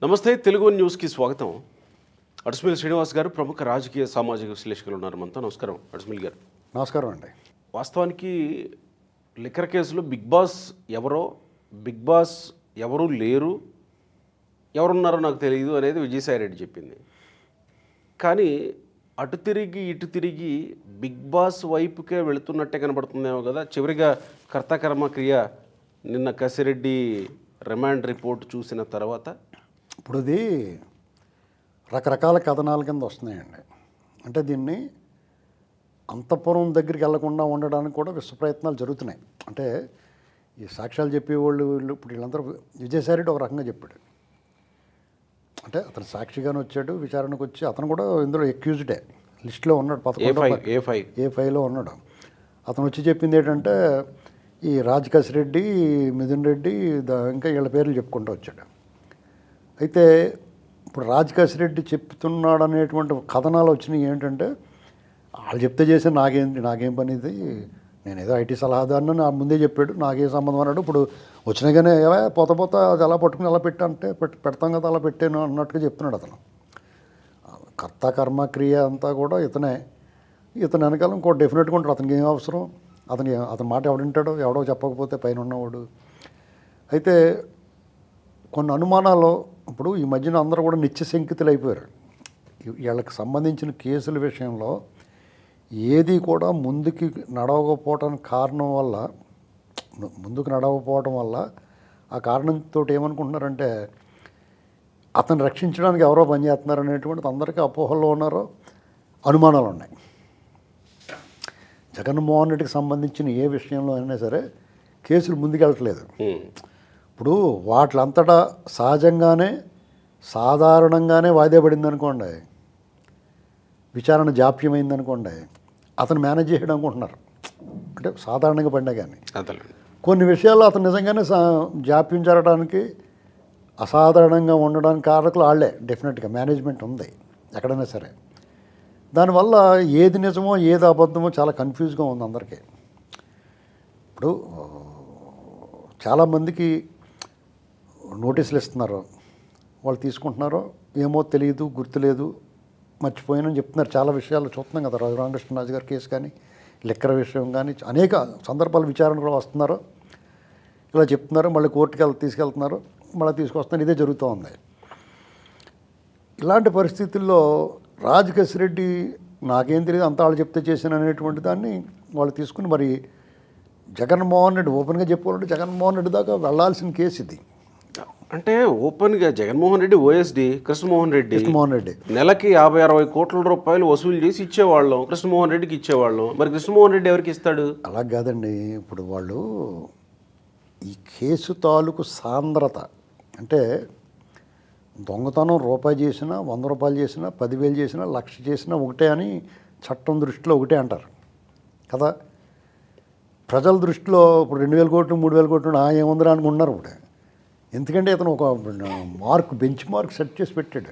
నమస్తే తెలుగు న్యూస్కి స్వాగతం. అడ్స్మిల్ శ్రీనివాస్ గారు ప్రముఖ రాజకీయ సామాజిక విశ్లేషకులు ఉన్నారు మనతో. నమస్కారం అడ్స్మిల్ గారు. నమస్కారం అండి. వాస్తవానికి లిక్కర్ కేసులో బిగ్ బాస్ ఎవరో, బిగ్ బాస్ ఎవరు లేరు, ఎవరున్నారో నాకు తెలియదు అనేది విజయసాయిరెడ్డి చెప్పింది. కానీ అటు తిరిగి ఇటు తిరిగి బిగ్ బాస్ వైపుకే వెళుతున్నట్టే కనబడుతుందేమో కదా. చివరిగా కర్తకర్మ క్రియ నిన్న కసిరెడ్డి రిమాండ్ రిపోర్ట్ చూసిన తర్వాత ఇప్పుడు ఇది రకరకాల కథనాల కింద వస్తున్నాయండి. అంటే దీన్ని అంతఃపురం దగ్గరికి వెళ్లకుండా ఉండడానికి కూడా విశ్వ ప్రయత్నాలు జరుగుతున్నాయి. అంటే ఈ సాక్ష్యాలు చెప్పేవాళ్ళు ఇప్పుడు వీళ్ళందరూ విజయసాయిరెడ్డి ఒక రకంగా చెప్పాడు. అంటే అతను సాక్షిగానే వచ్చాడు, విచారణకు వచ్చి అతను కూడా ఇందులో ఎక్యూజ్డే లిస్టులో ఉన్నాడు, A5లో ఉన్నాడు. అతను వచ్చి చెప్పింది ఏంటంటే ఈ రాజకేశ్ రెడ్డి, మిథున్ రెడ్డి ఇంకా వీళ్ళ పేర్లు చెప్పుకుంటూ వచ్చాడు. అయితే ఇప్పుడు రాజకేశ్ రెడ్డి చెప్తున్నాడు అనేటువంటి కథనాలు వచ్చినాయి. ఏంటంటే వాళ్ళు చెప్తే చేసి నాకేం పని, ఇది నేనేదో ఐటీ సలహాదారుని నా ముందే చెప్పాడు, నాకేం సంబంధం అన్నాడు. ఇప్పుడు వచ్చినాగానే పోత అది ఎలా పట్టుకుని ఎలా పెట్టంటే పెడతాం కదా, అలా పెట్టాను అన్నట్టుగా చెప్తున్నాడు అతను. కర్త కర్మ క్రియ అంతా కూడా ఇతనే. ఇతను వెనకాల ఇంకో డెఫినెట్గా ఉంటాడు. అతనికి ఏం అవసరం, అతని మాట ఎవడింటాడో, ఎవడో చెప్పకపోతే పైన ఉన్నవాడు. అయితే కొన్ని అనుమానాలు ఇప్పుడు ఈ మధ్యన అందరూ కూడా నిత్యశంకితులు అయిపోయారు. వీళ్ళకి సంబంధించిన కేసుల విషయంలో ఏది కూడా ముందుకు నడవకపోవటం వల్ల ఆ కారణంతో ఏమనుకుంటున్నారంటే అతను రక్షించడానికి ఎవరో పనిచేస్తున్నారు అనేటువంటిది అందరికీ అపోహల్లో ఉన్నారో, అనుమానాలు ఉన్నాయి. జగన్మోహన్ రెడ్డికి సంబంధించిన ఏ విషయంలో అయినా సరే కేసులు ముందుకెళ్ళట్లేదు. ఇప్పుడు వాటిలంతటా సహజంగానే సాధారణంగానే వాయిదా పడింది అనుకోండి, విచారణ జాప్యమైందనుకోండి, అతను మేనేజ్ చేయడం అనుకుంటున్నారు. అంటే సాధారణంగా పడినా కానీ కొన్ని విషయాల్లో అతను నిజంగానే జాప్యం జరగడానికి, అసాధారణంగా ఉండడానికి కారకులు వాళ్ళే. డెఫినెట్గా మేనేజ్మెంట్ ఉంది ఎక్కడైనా సరే. దానివల్ల ఏది నిజమో ఏది అబద్ధమో చాలా కన్ఫ్యూజ్గా ఉంది అందరికీ. ఇప్పుడు చాలామందికి నోటీసులు ఇస్తున్నారు, వాళ్ళు తీసుకుంటున్నారో ఏమో తెలియదు, గుర్తులేదు, మర్చిపోయానని చెప్తున్నారు. చాలా విషయాలు చూస్తున్నాం కదా, రఘురామకృష్ణరాజు గారి కేసు కానీ, లిక్కర్ విషయం కానీ, అనేక సందర్భాలు విచారణలో వస్తున్నారు, ఇలా చెప్తున్నారు, మళ్ళీ కోర్టుకి తీసుకెళ్తున్నారు, మళ్ళీ తీసుకొస్తున్నారు. ఇదే జరుగుతూ ఉంది. ఇలాంటి పరిస్థితుల్లో రాజకేశ్ రెడ్డి నాకేం తెలియదు, అంతా వాళ్ళు చెప్తే చేశాను అనేటువంటి దాన్ని వాళ్ళు తీసుకుని మరి జగన్మోహన్ రెడ్డి ఓపెన్గా చెప్పుకోవాలంటే జగన్మోహన్ రెడ్డి దాకా వెళ్లాల్సిన కేసు ఇది. అంటే ఓపెన్గా జగన్మోహన్ రెడ్డి, ఓఎస్డి కృష్ణమోహన్ రెడ్డి నెలకి 50-60 కోట్ల రూపాయలు వసూలు చేసి ఇచ్చేవాళ్ళం, కృష్ణమోహన్ రెడ్డికి ఇచ్చేవాళ్ళం. మరి కృష్ణమోహన్ రెడ్డి ఎవరికి ఇస్తాడు? అలా కాదండి. ఇప్పుడు వాళ్ళు ఈ కేసు తాలూకు సాంద్రత అంటే దొంగతనం రూపాయి చేసినా, 100 రూపాయలు చేసినా, 10,000 చేసినా, 1,00,000 చేసినా ఒకటే అని చట్టం దృష్టిలో ఒకటే అంటారు కదా. ప్రజల దృష్టిలో ఇప్పుడు 2,000 కోట్లు 3,000 కోట్లు ఏముందిరా అనుకుంటున్నారు ఇప్పుడు. ఎందుకంటే ఇతను ఒక బెంచ్ మార్క్ సెట్ చేసి పెట్టాడు.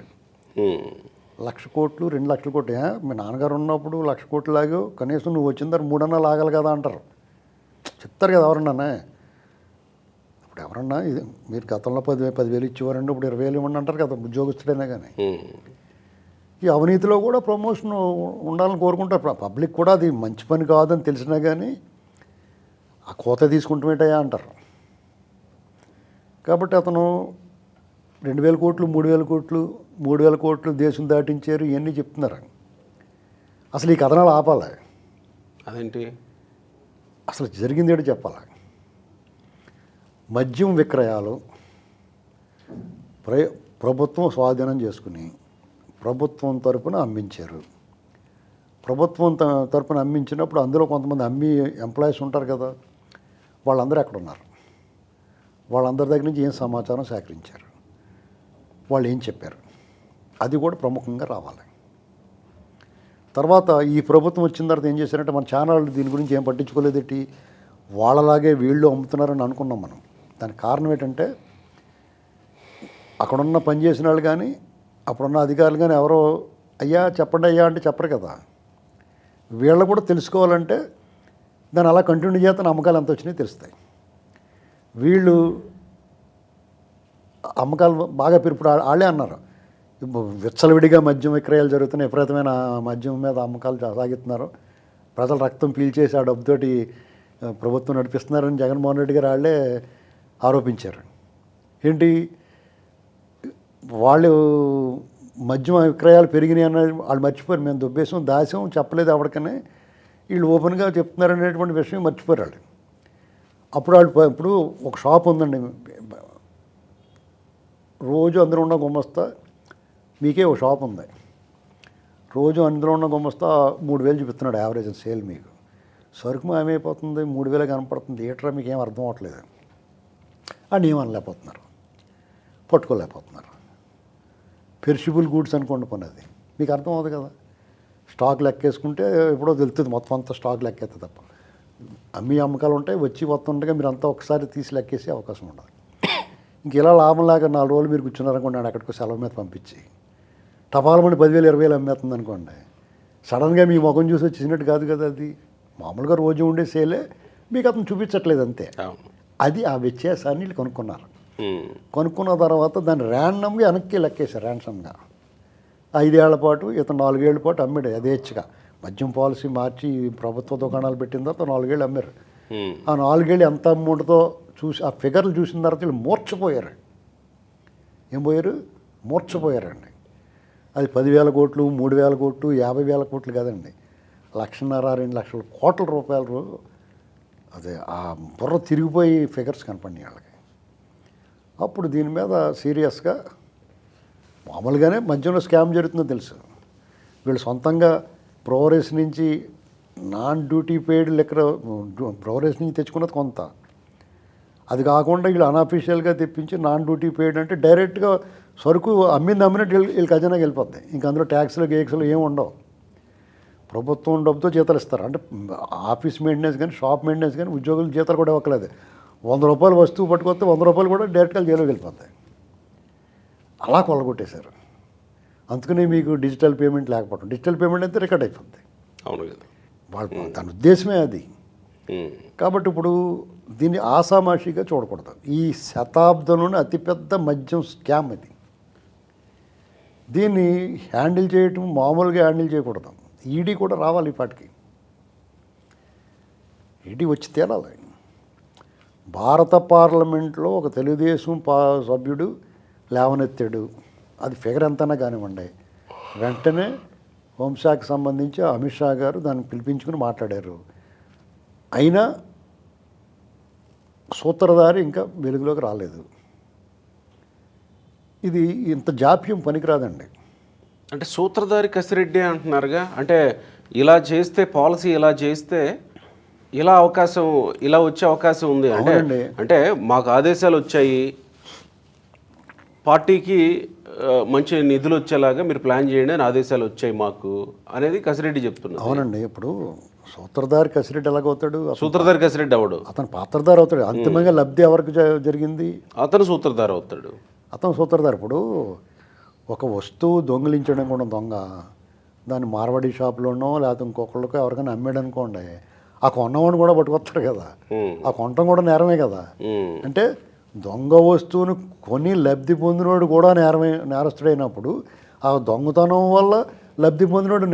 1,00,000 కోట్లు 2,00,000 కోట్లు. మీ నాన్నగారు ఉన్నప్పుడు 1,00,000 కోట్లు లాగా కనీసం నువ్వు వచ్చిన తర్వాత 3 లాగాలి కదా అంటారు, చెప్తారు కదా ఎవరన్నా. ఇప్పుడు ఎవరన్నా ఇది మీరు గతంలో 10,000 ఇచ్చేవారండి, ఇప్పుడు 20,000 ఇవ్వండి అంటారు కదా ఉద్యోగస్తుడైనా కానీ. ఈ అవినీతిలో కూడా ప్రమోషన్ ఉండాలని కోరుకుంటారు. పబ్లిక్ కూడా అది మంచి పని కాదని తెలిసినా కానీ ఆ కోత తీసుకుంటామేటయా అంటారు. కాబట్టి అతను 2,000 కోట్లు 3,000 కోట్లు 3,000 కోట్లు దేశం దాటించారు, ఇవన్నీ చెప్తున్నారు. అసలు ఈ కథనాలు ఆపాలి. అదేంటి అసలు జరిగింది ఏంటో చెప్పాలి. మద్యం విక్రయాలు ప్రభుత్వం స్వాధీనం చేసుకుని ప్రభుత్వం తరపున అమ్మించారు. ప్రభుత్వం తరపున అమ్మించినప్పుడు అందులో కొంతమంది ఎంప్లాయీస్ ఉంటారు కదా, వాళ్ళందరూ ఎక్కడ ఉన్నారు, వాళ్ళందరి దగ్గర నుంచి ఏం సమాచారం సేకరించారు, వాళ్ళు ఏం చెప్పారు, అది కూడా ప్రముఖంగా రావాలి. తర్వాత ఈ ప్రభుత్వం వచ్చిన తర్వాత ఏం చేశారంటే మన ఛానళ్ళు దీని గురించి ఏం పట్టించుకోలేదేంటి, వాళ్ళలాగే వీళ్ళు అమ్ముతున్నారని అనుకున్నాం మనం. దానికి కారణం ఏంటంటే అక్కడున్న పనిచేసిన వాళ్ళు కానీ అప్పుడున్న అధికారులు కానీ ఎవరో అయ్యా చెప్పండి అయ్యా అంటే చెప్పరు కదా. వీళ్ళు కూడా తెలుసుకోవాలంటే దాన్ని అలా కంటిన్యూ చేస్తే అమ్మకాలు ఎంత వచ్చినాయో తెలుస్తాయి. వీళ్ళు అమ్మకాలు బాగా ఇప్పుడు వాళ్ళే అన్నారు, ఇప్పుడు విచ్చలవిడిగా మద్యం విక్రయాలు జరుగుతున్నాయి, విపరీతమైన మద్యం మీద అమ్మకాలు సాగిస్తున్నారు, ప్రజల రక్తం పీల్చేసి ఆ డబ్బుతోటి ప్రభుత్వం నడిపిస్తున్నారని జగన్మోహన్ రెడ్డి గారు వాళ్ళే ఆరోపించారు. ఏంటి వాళ్ళు మద్యం విక్రయాలు పెరిగినాయి అన్నది వాళ్ళు మర్చిపోయారు. మేము దుబ్బేసాం దాసాం చెప్పలేదు ఎవరికనే, వీళ్ళు ఓపెన్గా చెప్తున్నారనేటువంటి విషయం మర్చిపోయారు వాళ్ళు. అప్పుడు వాళ్ళు ఇప్పుడు ఒక షాప్ ఉందండి, రోజు అందులో ఉన్న గుమస్తా, మీకే ఒక షాప్ ఉంది, రోజు అందులో ఉన్న గుమస్తా 3,000 చూపిస్తున్నాడు యావరేజ్ సేల్. మీకు సరుకు ఏమైపోతుంది 3,000 కనపడుతుంది, థియేటర్ మీకు ఏం అర్థం అవ్వట్లేదు అని ఏమనలేకపోతున్నారు, పట్టుకోలేకపోతున్నారు. పెరిషబుల్ గూడ్స్ అనుకోండి పని, అది మీకు అర్థం అవుతుంది కదా. స్టాక్ లెక్కేసుకుంటే ఎప్పుడో తెలుస్తుంది, మొత్తం అంతా స్టాక్ లెక్కేస్తే తప్ప అమ్మి అమ్మకాలు ఉంటాయి, వచ్చి మొత్తం ఉండగా మీరు అంతా ఒకసారి తీసి లెక్కేసే అవకాశం ఉండదు. ఇంక ఇలా లాభంలాగా 4 రోజులు మీరు కూర్చున్నారనుకోండి, నేను అక్కడికి సెలవు మీద పంపించి టపాలమని 10,000 20,000 అమ్మేస్తుంది అనుకోండి, సడన్గా మీ ముఖం చూసి వచ్చేసినట్టు కాదు కదా. అది మామూలుగా రోజు ఉండే సేలే, మీకు అతను చూపించట్లేదు అంతే. అది ఆ వ్యత్యాసాన్ని వీళ్ళు కొనుక్కున్నారు. కొనుక్కున్న తర్వాత దాన్ని ర్యాండమ్గా వెనక్కి లెక్కేశారు, ర్యాన్సమ్గా 5 ఏళ్ల పాటు, ఇతను 4 ఏళ్ల పాటు అమ్మాడు యథేచ్ఛగా. మద్యం పాలసీ మార్చి ప్రభుత్వ దుకాణాలు పెట్టిన తర్వాత 4 ఏళ్ళు అమ్మారు. ఆ 4 ఏళ్ళు ఎంత అమౌంట్తో చూసి ఆ ఫిగర్లు చూసిన తర్వాత వీళ్ళు మూర్చపోయారు. ఏం పోయారు? మూర్చపోయారండి. అది 10,000 కోట్లు, 3,000 కోట్లు, 50,000 కోట్లు కాదండి, 1,50,000 2 లక్షల కోట్ల రూపాయలు. అదే ఆ బుర్ర తిరిగిపోయి ఫిగర్స్ కనపడినాయి వాళ్ళకి. అప్పుడు దీని మీద సీరియస్గా, మామూలుగానే మధ్యలో స్కామ్ జరుగుతుందో తెలుసు, వీళ్ళు సొంతంగా ప్రోవరేస్ నుంచి నాన్ డ్యూటీ పెయిడ్ లెక్కర ప్రోవరేస్ నుంచి తెచ్చుకున్నది కొంత, అది కాకుండా వీళ్ళు అన్అఫీషియల్గా తెప్పించి నాన్ డ్యూటీ పెయిడ్ అంటే డైరెక్ట్గా సరుకు అమ్మినట్టు వీళ్ళు ఖజానాకి వెళ్ళిపోతాయి. ఇంక అందులో ట్యాక్స్లు గేక్స్లు ఏమి ఉండవు, ప్రభుత్వం డబ్బుతో జీతాలు ఇస్తారు. అంటే ఆఫీస్ మెయింటెనెన్స్ కానీ షాప్ మెయింటెనెన్స్ కానీ ఉద్యోగులు జీతాలు కూడా ఇవ్వట్లేదు. 100 రూపాయలు వస్తువు పట్టుకొస్తే 100 రూపాయలు కూడా డైరెక్ట్గా జైలుకి వెళ్ళిపోతాయి. అలా కొల్లగొట్టేశారు. అందుకని మీకు డిజిటల్ పేమెంట్ లేకపోవడం, డిజిటల్ పేమెంట్ అయితే రికార్డ్ అయిపోద్ది. అవును కదా, వాళ్ళు దాని ఉద్దేశమే అది. కాబట్టి ఇప్పుడు దీన్ని ఆసామాషిగా చూడకూడదు. ఈ శతాబ్దంలోనే అతిపెద్ద మద్యం స్కామ్ ఇది. దీన్ని హ్యాండిల్ చేయటం మామూలుగా హ్యాండిల్ చేయకూడదు. ఈడీ కూడా రావాలి, ఈ పాటికి ఈడీ వచ్చి తేలాలి. భారత పార్లమెంట్లో ఒక తెలుగుదేశం సభ్యుడు లేవనెత్తాడు, అది ఫిగర్ ఎంతైనా కానివ్వండి, వెంటనే హోంశాఖకు సంబంధించి అమిత్ షా గారు దాన్ని పిలిపించుకుని మాట్లాడారు. అయినా సూత్రధారి ఇంకా వెలుగులోకి రాలేదు. ఇది ఇంత జాప్యం పనికిరాదండి. అంటే సూత్రధారి కసిరెడ్డి అంటున్నారుగా, అంటే ఇలా చేస్తే పాలసీ ఇలా చేస్తే ఇలా వచ్చే అవకాశం ఉంది అంటే. అంటే మాకు ఆదేశాలు వచ్చాయి, పార్టీకి మంచి నిధులు వచ్చేలాగా మీరు ప్లాన్ చేయండి అని ఆదేశాలు వచ్చాయి మాకు అనేది కసిరెడ్డి చెప్తున్నారు. అవునండి, ఇప్పుడు సూత్రధారి కసిరెడ్డి ఎలాగవుతాడు? సూత్రధారి కసిరెడ్డి అవడు, అతను పాత్రధారి అవుతాడు. అంతిమంగా లబ్ధి ఎవరికి జరిగింది? అతను సూత్రధారి అవుతాడు. అతను సూత్రధారి. ఇప్పుడు ఒక వస్తువు దొంగిలించడం కూడా దొంగ, దాన్ని మార్వాడి షాప్లోనో లేకపోతే ఇంకొకళ్ళకో ఎవరికైనా అమ్మాడు అనుకోండి, ఆ కొన్నవాడిని కూడా పట్టుకొస్తాడు కదా, ఆ కొనటం కూడా నేరమే కదా. అంటే దొంగ వస్తువును కొని లబ్ధి పొందినోడు కూడా నేరస్తుడైనప్పుడు ఆ దొంగతనం వల్ల లబ్ధి పొందినోడు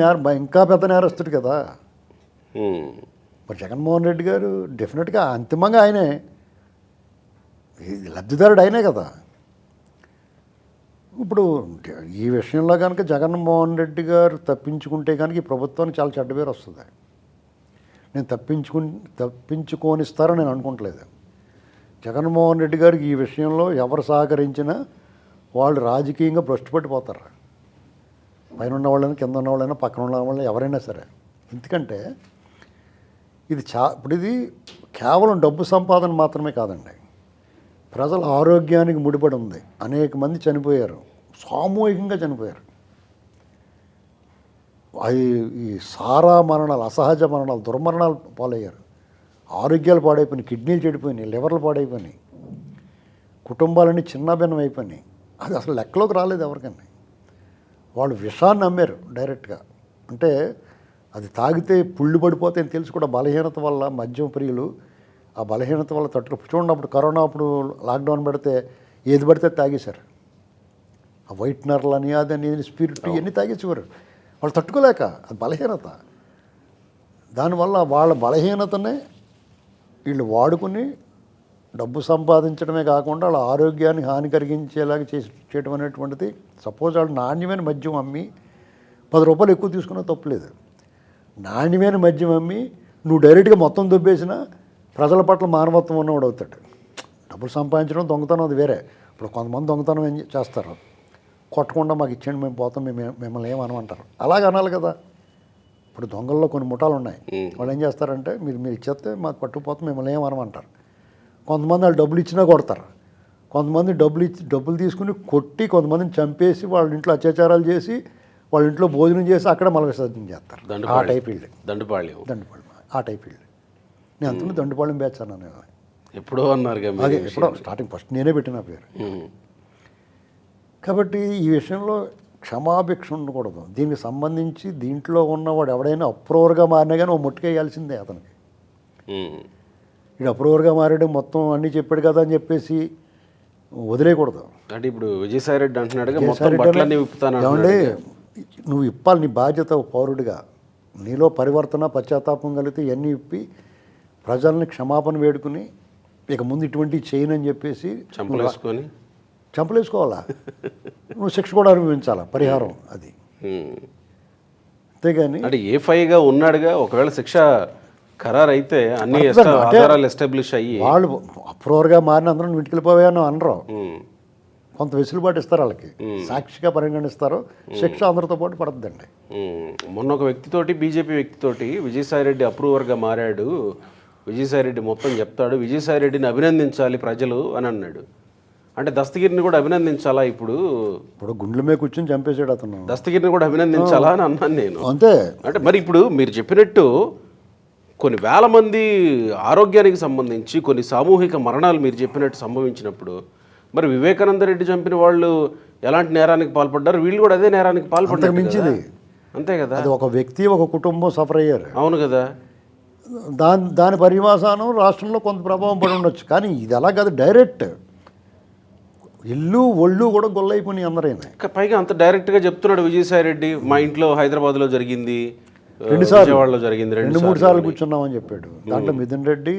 ఇంకా పెద్ద నేరస్తుడు కదా. మరి జగన్మోహన్ రెడ్డి గారు డెఫినెట్గా అంతిమంగా ఆయనే లబ్ధిదారుడు, ఆయనే కదా. ఇప్పుడు ఈ విషయంలో కనుక జగన్మోహన్ రెడ్డి గారు తప్పించుకుంటే కనుక ఈ ప్రభుత్వానికి చాలా చెడ్డ పేరు వస్తుంది. నేను తప్పించుకోనిస్తారని నేను అనుకుంటలేదు. జగన్మోహన్ రెడ్డి గారికి ఈ విషయంలో ఎవరు సహకరించినా వాళ్ళు రాజకీయంగా భ్రష్టుపట్టిపోతారు. పైన ఉన్న వాళ్ళైనా కింద ఉన్న వాళ్ళైనా పక్కన ఉన్న వాళ్ళైనా ఎవరైనా సరే. ఎందుకంటే ఇప్పుడు ఇది కేవలం డబ్బు సంపాదన మాత్రమే కాదండి, ప్రజల ఆరోగ్యానికి ముడిపడి ఉంది. అనేక మంది చనిపోయారు, సామూహికంగా చనిపోయారు. ఈ సారా మరణాలు, అసహజ మరణాలు, దుర్మరణాలు పాలయ్యారు. ఆరోగ్యాలు పాడైపోయినాయి, కిడ్నీలు చెడిపోయినాయి, లివర్లు పాడైపోయినాయి, కుటుంబాలన్నీ చిన్నభిన్నం అయిపోయినాయి. అది అసలు లెక్కలోకి రాలేదు ఎవరికన్నా. వాళ్ళు విషాన్ని అమ్మారు డైరెక్ట్గా. అంటే అది తాగితే పుళ్ళు పడిపోతాయని తెలిసి కూడా బలహీనత వల్ల మద్యం ప్రియులు ఆ బలహీనత వల్ల చూడండి. అప్పుడు కరోనా అప్పుడు లాక్డౌన్ పెడితే ఏది పడితే తాగేశారు. ఆ వైట్నర్లు అని అదని స్పిరిట్ ఇవన్నీ తాగేసేవారు. వాళ్ళు తట్టుకోలేక, అది బలహీనత. దానివల్ల వాళ్ళ బలహీనతనే వీళ్ళు వాడుకుని డబ్బు సంపాదించడమే కాకుండా వాళ్ళ ఆరోగ్యాన్ని హాని కలిగించేలాగా చేయడం అనేటువంటిది. సపోజ్ వాళ్ళు నాణ్యమైన మద్యం అమ్మి 10 రూపాయలు ఎక్కువ తీసుకున్నా తప్పులేదు. నాణ్యమైన మద్యం అమ్మి నువ్వు డైరెక్ట్గా మొత్తం దొబ్బేసినా ప్రజల పట్ల మానవత్వం ఉన్నవాడు అవుతాడు. డబ్బులు సంపాదించడం దొంగతనం అది వేరే. ఇప్పుడు కొంతమంది దొంగతనం ఏం చేస్తారు, కొట్టకుండా మాకు ఇచ్చేయండి మేము పోతాం, మిమ్మల్ని ఏమనమంటారు. అలాగే అనాలి కదా. ఇప్పుడు దొంగల్లో కొన్ని ముఠాలు ఉన్నాయి. వాళ్ళు ఏం చేస్తారంటే మీరు ఇచ్చేస్తే మాకు పట్టుకుపోతే మిమ్మల్ని ఏమనమంటారు. కొంతమంది వాళ్ళు డబ్బులు ఇచ్చినా కొడతారు. కొంతమంది డబ్బులు తీసుకుని కొట్టి కొంతమందిని చంపేసి వాళ్ళ ఇంట్లో అత్యాచారాలు చేసి వాళ్ళ ఇంట్లో భోజనం చేసి అక్కడ మల విసర్జన చేస్తారు. ఆ టైప్ వీళ్ళు. దండుపాళ్యం ఆ టైప్ వీళ్ళు. నేను అంతకుముందు దండుపాళ్యం బ్యాచ్ అన్నాను నేను. ఎప్పుడో అన్నారు అదే ఎప్పుడో స్టార్టింగ్ ఫస్ట్ నేనే పెట్టిన పేరు. కాబట్టి ఈ విషయంలో క్షమాభిక్ష ఉండకూడదు. దీనికి సంబంధించి దీంట్లో ఉన్నవాడు ఎవడైనా అప్రూవర్గా మారినా కానీ ఓ ముట్టుకేయాల్సిందే అతనికి. ఇడు అప్రూవర్గా మారాడు మొత్తం అన్నీ చెప్పాడు కదా అని చెప్పేసి వదిలేయకూడదు. అంటే ఇప్పుడు విజయసాయి రెడ్డి అంటున్నాడు, ఏమంటే నువ్వు ఇప్పాలి, నీ బాధ్యత పౌరుడిగా. నీలో పరివర్తన పశ్చాత్తాపం కలిగితే ఇవన్నీ ఇప్పి ప్రజల్ని క్షమాపణ వేడుకుని ఇక ముందు ఇటువంటి చేయనని చెప్పేసి చంపలేసుకోవాలా. నువ్వు శిక్ష కూడా అనుభవించాలా, పరిహారం అది. అంతేగాని అంటే A5గా ఉన్నాడుగా, ఒకవేళ శిక్ష ఖరారు అయితే అన్ని ఆధారాలు ఎస్టాబ్లిష్ అయ్యి వాళ్ళు అప్రూవర్గా మారిన అందరూ నువ్వు ఇంటికి వెళ్ళిపోయాను అనరు. కొంత వెసులుబాటు ఇస్తారు వాళ్ళకి, సాక్షిగా పరిగణిస్తారు. శిక్ష అందరితో పాటు పడుతుందండి. మొన్న ఒక వ్యక్తితోటి, బీజేపీ వ్యక్తితోటి విజయసాయి రెడ్డి అప్రూవర్గా మారాడు, విజయసాయి రెడ్డి మొత్తం చెప్తాడు, విజయసాయి రెడ్డిని అభినందించాలి ప్రజలు అని అన్నాడు. అంటే దస్తగిరిని కూడా అభినందించాలా? ఇప్పుడు గుండెల మీద కూర్చొని చంపేశాడు అతను. దస్తగిరిని కూడా అభినందించాలా అని అన్నాను నేను. అంతే. అంటే మరి ఇప్పుడు మీరు చెప్పినట్టు కొన్ని వేల మంది ఆరోగ్యానికి సంబంధించి కొన్ని సామూహిక మరణాలు మీరు చెప్పినట్టు సంభవించినప్పుడు మరి వివేకానంద రెడ్డి చంపిన వాళ్ళు ఎలాంటి నేరానికి పాల్పడ్డారు, వీళ్ళు కూడా అదే నేరానికి పాల్పడ్డారు. మించింది అంతే కదా. అది ఒక వ్యక్తి, ఒక కుటుంబం సఫర్ అయ్యారు. అవును కదా. దాని పర్యవసానం రాష్ట్రంలో కొంత ప్రభావం పడి ఉండొచ్చు. కానీ ఇది అలా కాదు, డైరెక్ట్ ఇల్లు ఒళ్ళు కూడా గొల్లైపోయినాయి అందరైనా. పైగా అంత డైరెక్ట్గా చెప్తున్నాడు విజయసాయి రెడ్డి, మా ఇంట్లో హైదరాబాద్లో జరిగింది, 2 సార్లు జరిగింది, 2-3 సార్లు కూర్చున్నామని చెప్పాడు. దాంట్లో మిథున్ రెడ్డి,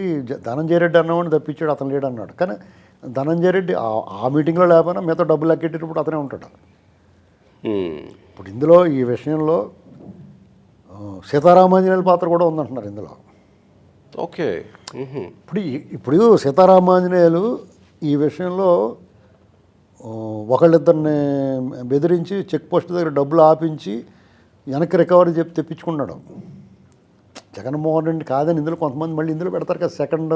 ధనంజయ రెడ్డి అన్నవాడిని తప్పించాడు, అతను లేడు అన్నాడు. కానీ ధనంజయ రెడ్డి ఆ మీటింగ్లో లేకపోయినా మిగతా డబ్బులు లెక్కెట్టేటప్పుడు అతనే ఉంటాడు. ఇప్పుడు ఇందులో ఈ విషయంలో సీతారామాంజనేయుల పాత్ర కూడా ఉందంటున్నారు ఇందులో. ఓకే. ఇప్పుడు సీతారామాంజనేయులు ఈ విషయంలో ఒకళ్ళిద్దరిని బెదిరించి చెక్ పోస్ట్ దగ్గర డబ్బులు ఆపించి వెనక్కి రికవరీ చెప్పి తెప్పించుకున్నాడు. జగన్మోహన్ రెడ్డి కాదని ఇందులో కొంతమంది మళ్ళీ ఇందులో పెడతారు కదా, సెకండ్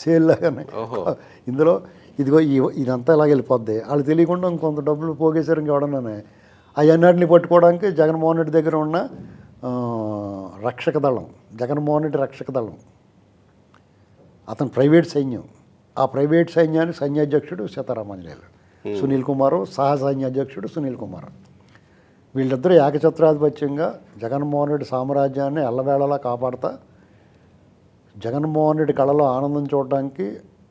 సేల్ లాగానే. ఇందులో ఇదిగో ఇదంతా ఇలాగ వెళ్ళిపోద్ది, వాళ్ళు తెలియకుండా ఇంకొంత డబ్బులు పోగేశారు ఇంకెవడన్నానే. అవన్నిటిని పట్టుకోవడానికి జగన్మోహన్ రెడ్డి దగ్గర ఉన్న రక్షక దళం, జగన్మోహన్ రెడ్డి రక్షక దళం, అతను ప్రైవేట్ సైన్యం. ఆ ప్రైవేట్ సైన్యానికి సైన్యాధ్యక్షుడు సీతారామాంజనేయులు, సునీల్ కుమారు సహ సైన్యాధ్యక్షుడు సునీల్ కుమార్. వీళ్ళిద్దరూ ఏకఛత్రాధిపత్యంగా జగన్మోహన్ రెడ్డి సామ్రాజ్యాన్ని ఎల్లవేళలా కాపాడుతా, జగన్మోహన్ రెడ్డి కళలో ఆనందం చూడడానికి,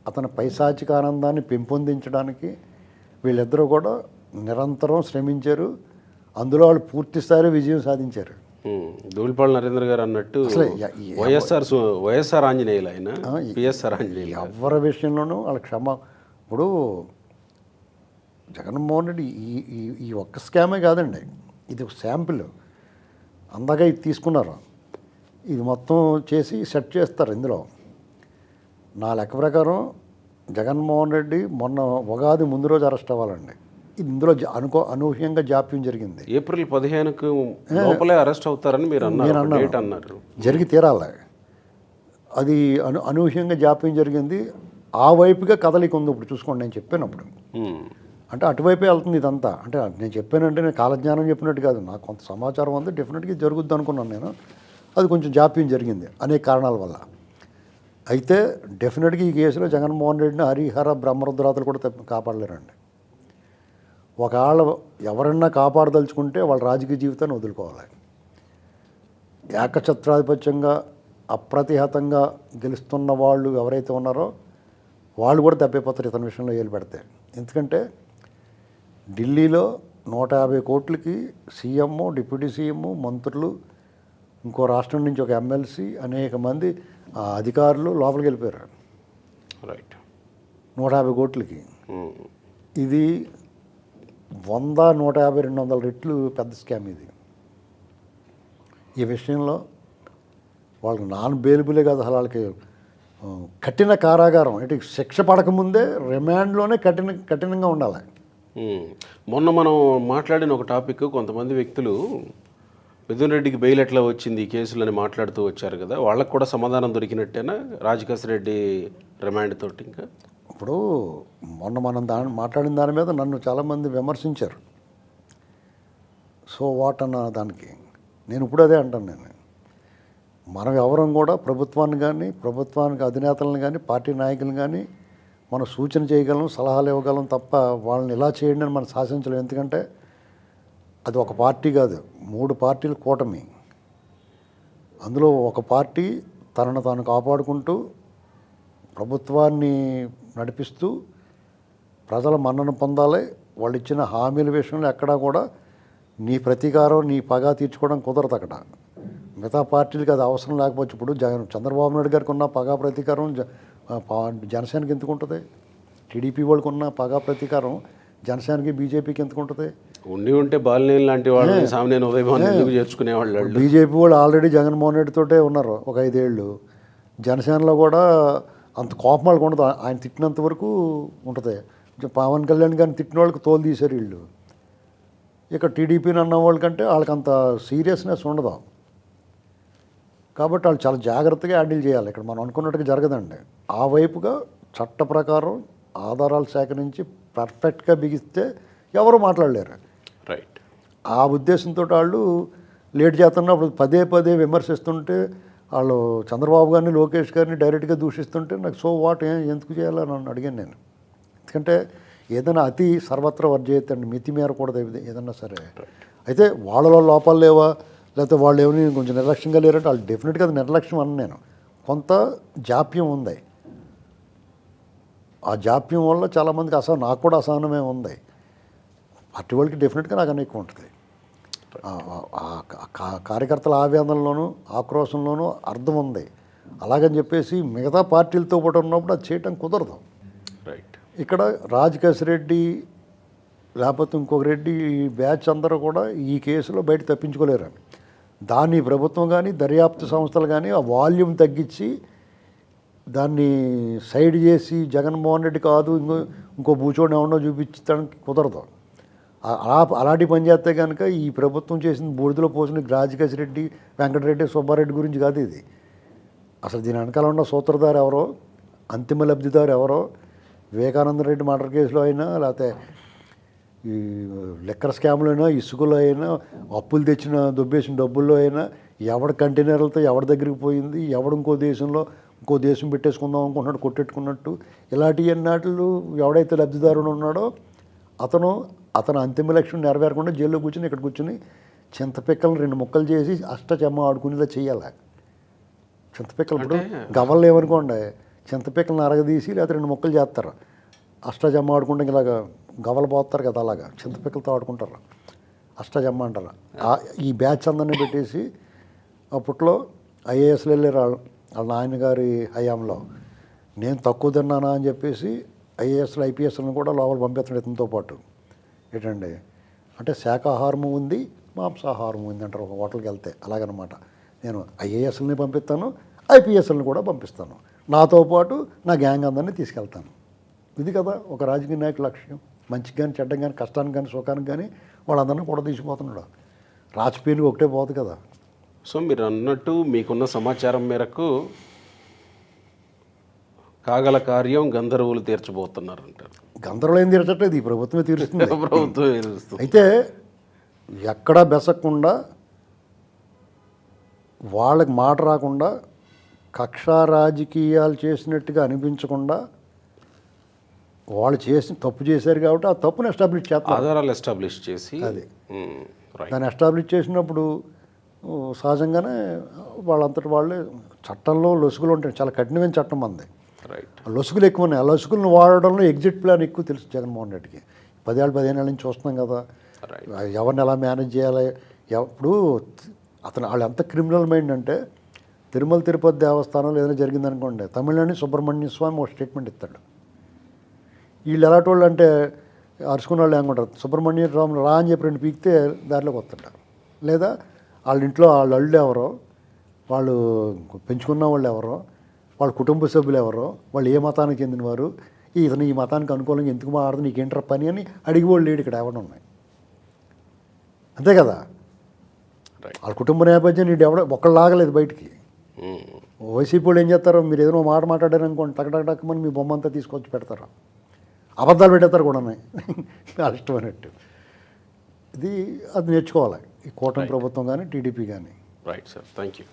అతని పైశాచిక ఆనందాన్ని పెంపొందించడానికి వీళ్ళిద్దరూ కూడా నిరంతరం శ్రమించారు. అందులో వాళ్ళు పూర్తి స్థాయిలో విజయం సాధించారు. ధూళిపాళ నరేంద్ర గారు అన్నట్టు వైఎస్ఆర్ ఆంజనేయులు, ఆయన పిఎస్ఆర్ ఆంజనేయులు. ఎవరి విషయంలోనూ వాళ్ళ ఇప్పుడు జగన్మోహన్ రెడ్డి ఈ ఒక్క స్కామే కాదండి, ఇది ఒక శాంపిల్. అందాక ఇది తీసుకున్నారు, ఇది మొత్తం చేసి సెట్ చేస్తారు. ఇందులో నా లెక్క ప్రకారం జగన్మోహన్ రెడ్డి మొన్న ఉగాది ముందు రోజు అరెస్ట్ అవ్వాలండి. ఇందులో అనూహ్యంగా జాప్యం జరిగింది. ఏప్రిల్ 15కు లోపలే అరెస్ట్ అవుతారని మీరు అన్నారు. జరిగి తీరాలి. అది అనూహ్యంగా జాప్యం జరిగింది. ఆ వైపుగా కదలిక ఉంది. ఇప్పుడు చూసుకోండి, నేను చెప్పానప్పుడు అంటే అటువైపే వెళ్తుంది ఇదంతా. అంటే నేను చెప్పానంటే నేను కాలజ్ఞానం చెప్పినట్టు కాదు, నాకు కొంత సమాచారం ఉంది, డెఫినెట్గా జరుగుద్ది అనుకున్నాను నేను. అది కొంచెం జాప్యం జరిగింది అనేక కారణాల వల్ల. అయితే డెఫినెట్గా ఈ కేసులో జగన్మోహన్ రెడ్డిని హరిహర బ్రహ్మరుద్రాతలు కూడా కాపాడలేరండి. ఒకవేళ ఎవరన్నా కాపాడదలుచుకుంటే వాళ్ళ రాజకీయ జీవితాన్ని వదులుకోవాలి. ఏకఛత్రాధిపత్యంగా అప్రతిహతంగా గెలుస్తున్న వాళ్ళు ఎవరైతే ఉన్నారో వాళ్ళు కూడా దెబ్బైపోతారు ఇతని విషయంలో ఏలు పెడితే. ఎందుకంటే ఢిల్లీలో 150 కోట్లకి సీఎం, డిప్యూటీ సీఎం, మంత్రులు, ఇంకో రాష్ట్రం నుంచి ఒక ఎమ్మెల్సీ, అనేక మంది అధికారులు లోపలికి వెళ్ళిపోయారు. రైట్. 150 కోట్లకి. ఇది 100, 150, 200 రెట్లు పెద్ద స్కామ్ ఇది. ఈ విషయంలో వాళ్ళకి నాన్ బెయిలబులే కాదు, అసలు వాళ్ళకి కఠిన కారాగారం, ఇటు శిక్ష పడకముందే రిమాండ్లోనే కఠినంగా ఉండాలి. మొన్న మనం మాట్లాడిన ఒక టాపిక్, కొంతమంది వ్యక్తులు మిథున్ రెడ్డికి బెయిల్ ఎట్లా వచ్చింది ఈ కేసులని మాట్లాడుతూ వచ్చారు కదా, వాళ్ళకు కూడా సమాధానం దొరికినట్టేనా రాజకేశ్ రెడ్డి రిమాండ్ తోటి? ఇంకా ఇప్పుడు మొన్న మనం మాట్లాడిన దాని మీద నన్ను చాలామంది విమర్శించారు. సో వాట్ అన్న దానికి నేను ఇప్పుడు అదే అంటాను. మనం ఎవరం కూడా ప్రభుత్వాన్ని కానీ, ప్రభుత్వానికి అధినేతలను కానీ, పార్టీ నాయకులను కానీ మనం సూచన చేయగలం, సలహాలు ఇవ్వగలం తప్ప వాళ్ళని ఇలా చేయండి అని మనం శాసించలేం. ఎందుకంటే అది ఒక పార్టీ కాదు, 3 పార్టీల కూటమి. అందులో ఒక పార్టీ తనను తాను కాపాడుకుంటూ ప్రభుత్వాన్ని నడిపిస్తూ ప్రజల మన్నన పొందాలి. వాళ్ళు ఇచ్చిన హామీల విషయంలో ఎక్కడా కూడా నీ ప్రతీకారం, నీ పగా తీర్చుకోవడం కుదరదు అక్కడ. మిగతా పార్టీలకి అది అవసరం లేకపోవచ్చు. ఇప్పుడు చంద్రబాబు నాయుడు గారికి ఉన్న పగా ప్రతీకారం జనసేనకి ఎందుకు ఉంటుంది? టీడీపీ వాళ్ళకి ఉన్న పగా ప్రతీకారం జనసేనకి, బీజేపీకి ఎందుకు ఉంటుంది? ఉంటే బాలినేని లాంటి వాళ్ళు సామాన్య ఉదయభాను ఎందుకు చేర్చుకునేవాళ్ళు? బీజేపీ వాళ్ళు ఆల్రెడీ జగన్మోహన్ రెడ్డితోటే ఉన్నారు ఒక 5 ఏళ్ళు. జనసేనలో కూడా అంత కోపం వాళ్ళకి ఉండదు, ఆయన తిట్టినంత వరకు ఉంటుంది. పవన్ కళ్యాణ్ గారిని తిట్టిన వాళ్ళకి తోలు తీశారు వీళ్ళు. ఇక టీడీపీని అన్న వాళ్ళకంటే వాళ్ళకి అంత సీరియస్నెస్ ఉండదు. కాబట్టి వాళ్ళు చాలా జాగ్రత్తగా హ్యాండిల్ చేయాలి. ఇక్కడ మనం అనుకున్నట్టుగా జరగదండి. ఆ వైపుగా చట్ట ప్రకారం ఆధారాలు సేకరించి పర్ఫెక్ట్గా బిగిస్తే ఎవరు మాట్లాడలేరు. రైట్. ఆ ఉద్దేశంతో వాళ్ళు లేట్ చేస్తున్నప్పుడు పదే విమర్శిస్తుంటే, వాళ్ళు చంద్రబాబు గారిని, లోకేష్ గారిని డైరెక్ట్గా దూషిస్తుంటే నాకు సో వాట్, ఎందుకు చేయాలని నన్ను అడిగాను నేను. ఎందుకంటే ఏదైనా అతి సర్వత్రా వర్జయత్ అండి, మితి మేరకూడదు ఏదన్నా సరే. అయితే వాళ్ళలో లోపాలు లేవా, లేకపోతే వాళ్ళు ఏమని కొంచెం నిర్లక్ష్యంగా లేరంటే వాళ్ళు డెఫినెట్గా అది నిర్లక్ష్యం అన్న నేను. కొంత జాప్యం ఉంది. ఆ జాప్యం వల్ల చాలామందికి నాకు కూడా అసహనమే ఉంది. పార్టీ వాళ్ళకి డెఫినెట్గా నాకు ఎక్కువ ఉంటుంది. కార్యకర్తల ఆవేదనలోనూ ఆక్రోశంలోనూ అర్థం ఉంది. అలాగని చెప్పేసి మిగతా పార్టీలతో పాటు ఉన్నప్పుడు అది చేయటం కుదరదు. రైట్. ఇక్కడ రాజకేశ్ రెడ్డి లేకపోతే ఇంకొక రెడ్డి ఈ బ్యాచ్ అందరూ కూడా ఈ కేసులో బయట తప్పించుకోలేరు. దాన్ని ప్రభుత్వం కానీ, దర్యాప్తు సంస్థలు కానీ ఆ వాల్యూమ్ తగ్గించి దాన్ని సైడ్ చేసి జగన్మోహన్ రెడ్డి కాదు ఇంకో బూచోడిని ఏమన్నా చూపించడానికి కుదరదు. అలాంటి పని చేస్తే కనుక ఈ ప్రభుత్వం చేసిన బూడిదలో పోసిన రాజకేశ్ రెడ్డి, వెంకటరెడ్డి, సుబ్బారెడ్డి గురించి కాదు ఇది. అసలు దీని వెనకాల ఉన్న సూత్రధారు ఎవరో, అంతిమ లబ్ధిదారు ఎవరో, వివేకానంద రెడ్డి మర్డర్ కేసులో అయినా, లేకపోతే ఈ లిక్కర్ స్కామ్లో అయినా, ఇసుకలో అయినా, అప్పులు తెచ్చిన దొబ్బేసిన డబ్బుల్లో అయినా, ఎవడ కంటైనర్లతో ఎవరి దగ్గరికి పోయింది, ఎవడు ఇంకో దేశం పెట్టేసుకుందాం అనుకుంటున్నాడు కొట్టెట్టుకున్నట్టు, ఇలాంటి ఎన్నాళ్ళు ఎవడైతే లబ్ధిదారుడు ఉన్నాడో అతను అంతిమ లక్ష్యం నెరవేరకుండా జైల్లో కూర్చుని ఇక్కడ కూర్చుని చింతపిక్కలను 2 ముక్కలు చేసి అష్టచెమ్మ ఆడుకునేలా చేయాలి. చింతపిక్కలు ఇప్పుడు గవల్లో ఏమనుకోండి, చింతపిక్కలను అరగదీసి లేకపోతే 2 ముక్కలు చేస్తారు. అష్టజమ్మ ఆడుకుంటే ఇలాగ గవలు పోతారు కదా, అలాగా చింతపిక్కలతో ఆడుకుంటారు, అష్టజమ్మ అంటారు. ఈ బ్యాచ్ అందరినీ పెట్టేసి అప్పట్లో ఐఏఎస్లు వెళ్ళారు వాళ్ళ నాయనగారి హయాంలో. నేను తక్కువ తిన్నానా అని చెప్పేసి ఐఏఎస్లు, ఐపీఎస్లను కూడా లోపల పంపిస్తాడు ఇతనితో పాటు. ఏంటండి అంటే శాకాహారము ఉంది, మాంసాహారం ఉంది అంటారు ఒక హోటల్కి వెళ్తే. అలాగనమాట. నేను ఐఏఎస్లని పంపిస్తాను, ఐపీఎస్లను కూడా పంపిస్తాను, నాతో పాటు నా గ్యాంగ్ అందరినీ తీసుకెళ్తాను. ఇది కదా ఒక రాజకీయ నాయకుల లక్ష్యం. మంచికి కానీ, చెడ్డం కానీ, కష్టానికి కానీ, సుఖానికి కానీ వాళ్ళందరినీ కూడా తీసుకుపోతున్నాడు. రాజకీయానికి ఒకటే పోదు కదా. సో మీరు అన్నట్టు మీకున్న సమాచారం మేరకు కాగల కార్యం గంధర్వులు తీర్చబోతున్నారు అంటారు. గంధర్వులు ఏం తీర్చట్లేదు, ఈ ప్రభుత్వమే తీరుస్తుంది. ప్రభుత్వం తీరుస్తుంది. అయితే ఎక్కడా బెసకుండా, వాళ్ళకి మాట రాకుండా, కక్షా రాజకీయాలు చేసినట్టుగా అనిపించకుండా, వాళ్ళు తప్పు చేశారు కాబట్టి ఆ తప్పును ఎస్టాబ్లిష్ చేస్తారు, ఆధారాలు ఎస్టాబ్లిష్ చేసి. అది దాన్ని ఎస్టాబ్లిష్ చేసినప్పుడు సహజంగానే వాళ్ళంతటి వాళ్ళే చట్టంలో లొసుగులు ఉంటాయి. చాలా కఠినమైన చట్టం అంది. రైట్. లొసుగులు ఎక్కువ ఉన్నాయి. ఆ లొసుగులను వాడడంలో ఎగ్జిట్ ప్లాన్ ఎక్కువ తెలుసు జగన్మోహన్ రెడ్డికి. 10 ఏళ్ళ నుంచి చూస్తున్నాం కదా, రైట్. ఎవరిని ఎలా మేనేజ్ చేయాలి. ఇప్పుడు వాళ్ళు ఎంత క్రిమినల్ మైండ్ అంటే, తిరుమల తిరుపతి దేవస్థానంలో ఏదైనా జరిగిందనుకోండి, తమిళనాడు సుబ్రహ్మణ్య స్వామి ఒక స్టేట్మెంట్ ఇస్తాడు. వీళ్ళు ఎలాంటి వాళ్ళు అంటే అరుచుకున్న వాళ్ళు ఏమనుకుంటారు, సుబ్రహ్మణ్య స్వామి రా అని చెప్పి 2 పీకితే దారిలోకి వస్తుంటారు. లేదా వాళ్ళ ఇంట్లో వాళ్ళ అల్లుడు ఎవరో, వాళ్ళు పెంచుకున్న వాళ్ళు ఎవరో, వాళ్ళ కుటుంబ సభ్యులు ఎవరో, వాళ్ళు ఏ మతానికి చెందినవారు, ఇతను ఈ మతానికి అనుకూలంగా ఎందుకు మాట్లాడదు, నీకేంట్రా పని అని అడిగి వాళ్ళు లేడు ఇక్కడ ఎవడం ఉన్నాయి. అంతే కదా, రైట్. వాళ్ళ కుటుంబ నేపథ్యం నీడు ఎవడ ఒక్కళ్ళు లాగలేదు బయటికి. వైసీపీ వాళ్ళు ఏం చేస్తారు, మీరు ఏదైనా మాట మాట్లాడారు అనుకోండి, టకటకమని మీ బొమ్మ అంతా తీసుకొచ్చి పెడతారు, అబద్ధాలు పెట్టేస్తారు కూడా ఇష్టమైనట్టు. అది నేర్చుకోవాలి ఈ కూటమి ప్రభుత్వం కానీ టీడీపీ కానీ. Right sir, thank you.